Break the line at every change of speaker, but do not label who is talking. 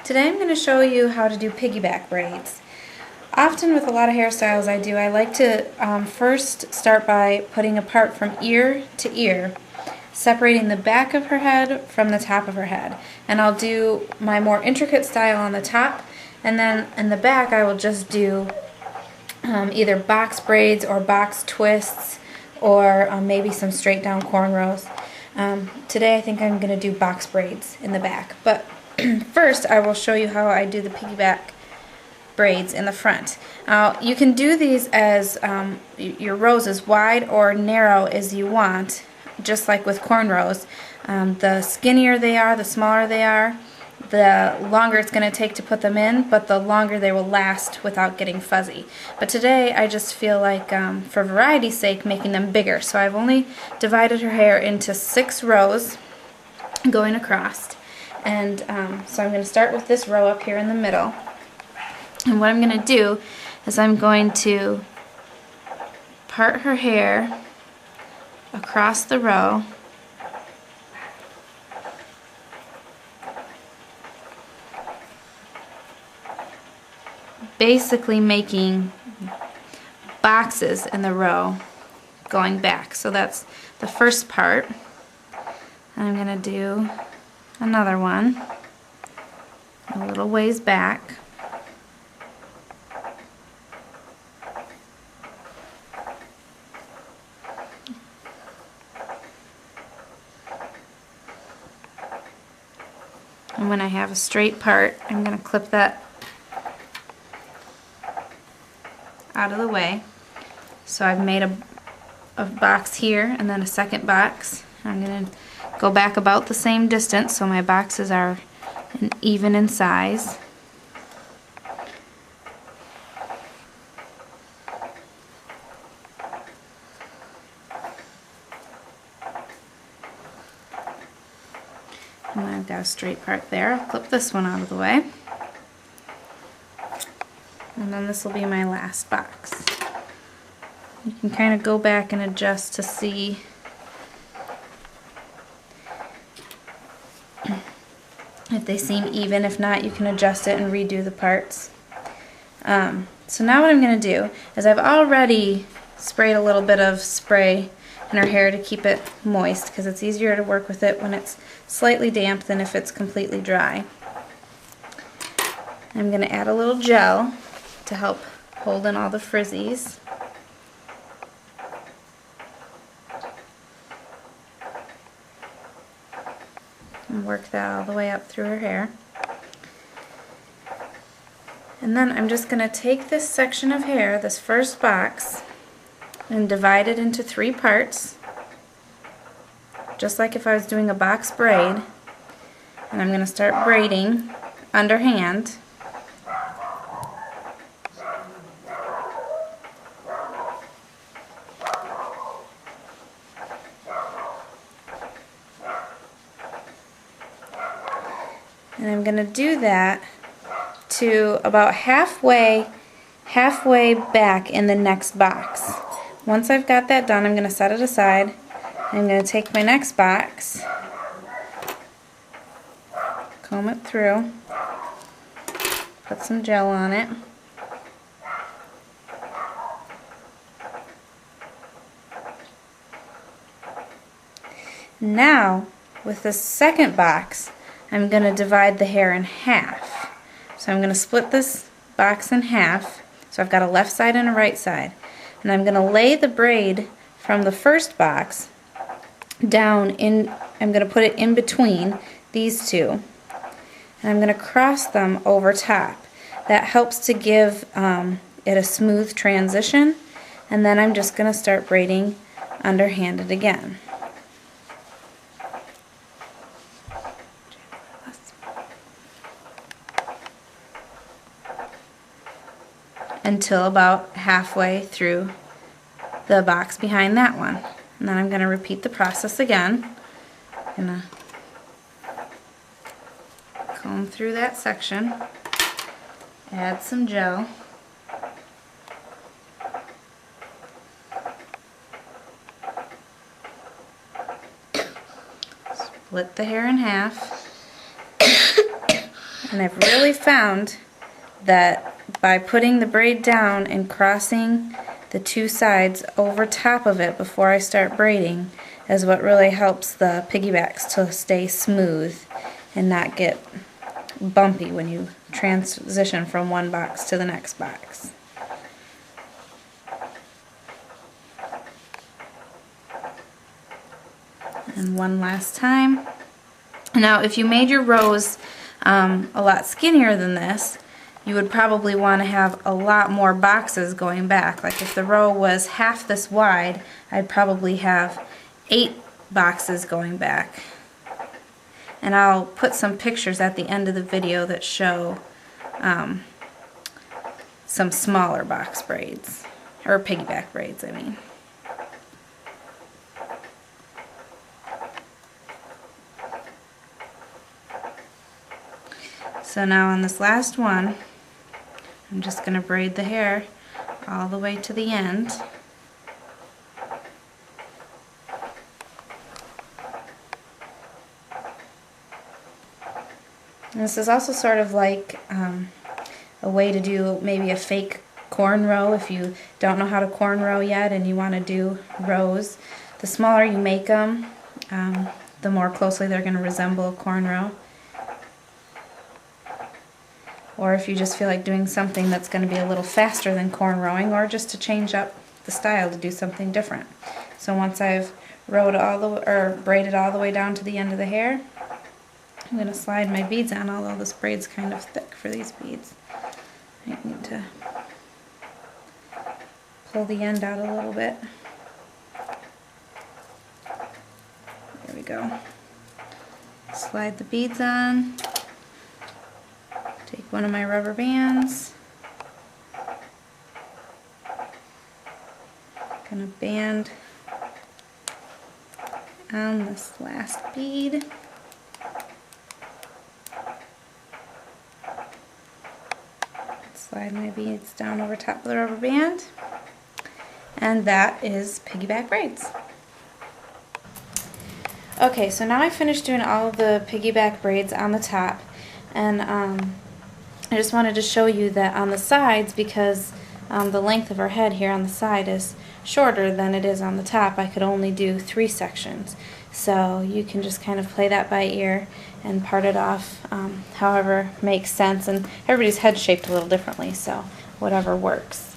Today I'm going to show you how to do piggyback braids. Often with a lot of hairstyles I like to first start by putting a part from ear to ear, separating the back of her head from the top of her head. And I'll do my more intricate style on the top, and then in the back I will just do either box braids or box twists, or maybe some straight down cornrows. Today I think I'm going to do box braids in the back, but first I will show you how I do the piggyback braids in the front. You can do these as your rows as wide or narrow as you want, just like with cornrows. The skinnier they are, the smaller they are, the longer it's going to take to put them in, but the longer they will last without getting fuzzy. But today I just feel like, for variety's sake, making them bigger. So I've only divided her hair into 6 rows going across. And so I'm going to start with this row up here in the middle. And what I'm going to do is I'm going to part her hair across the row, basically making boxes in the row going back. So that's the first part. I'm going to do another one a little ways back. And when I have a straight part, I'm going to clip that out of the way. So I've made a box here and then a second box. I'm going to go back about the same distance so my boxes are even in size. And when I've got a straight part there, I'll clip this one out of the way. And then this will be my last box. You can kind of go back and adjust to see if they seem even. If not, you can adjust it and redo the parts. So now what I'm going to do is I've already sprayed a little bit of spray in her hair to keep it moist, because it's easier to work with it when it's slightly damp than if it's completely dry. I'm going to add a little gel to help hold in all the frizzies. And work that all the way up through her hair. And then I'm just going to take this section of hair, this first box, and divide it into 3 parts, just like if I was doing a box braid. And I'm going to start braiding underhand. And I'm going to do that to about halfway back in the next box. Once I've got that done, I'm going to set it aside. I'm going to take my next box, comb it through, put some gel on it, now with the second box I'm going to divide the hair in half. So I'm going to split this box in half, so I've got a left side and a right side, and I'm going to lay the braid from the first box down in, I'm going to put it in between these two, and I'm going to cross them over top. That helps to give it a smooth transition, and then I'm just going to start braiding underhanded again. Until about halfway through the box behind that one. And then I'm going to repeat the process again. I'm going to comb through that section, add some gel, split the hair in half, And I've really found that by putting the braid down and crossing the two sides over top of it before I start braiding is what really helps the piggybacks to stay smooth and not get bumpy when you transition from one box to the next box. And one last time. Now if you made your rows a lot skinnier than this, you would probably want to have a lot more boxes going back. Like if the row was half this wide, I'd probably have 8 boxes going back. And I'll put some pictures at the end of the video that show some smaller box braids, or piggyback braids, I mean. So now on this last one, I'm just going to braid the hair all the way to the end. And this is also sort of like a way to do maybe a fake cornrow if you don't know how to cornrow yet and you want to do rows. The smaller you make them, the more closely they're going to resemble a cornrow. Or if you just feel like doing something that's going to be a little faster than cornrowing, or just to change up the style to do something different. So once I've braided all the way down to the end of the hair, I'm going to slide my beads on, although this braid's kind of thick for these beads. I need to pull the end out a little bit. There we go. Slide the beads on. Take one of my rubber bands. Gonna band on this last bead. Slide my beads down over top of the rubber band. And that is piggyback braids. Okay, so now I finished doing all of the piggyback braids on the top, and I just wanted to show you that on the sides, because the length of her head here on the side is shorter than it is on the top, I could only do 3 sections. So you can just kind of play that by ear and part it off however makes sense, and everybody's head's shaped a little differently, so whatever works.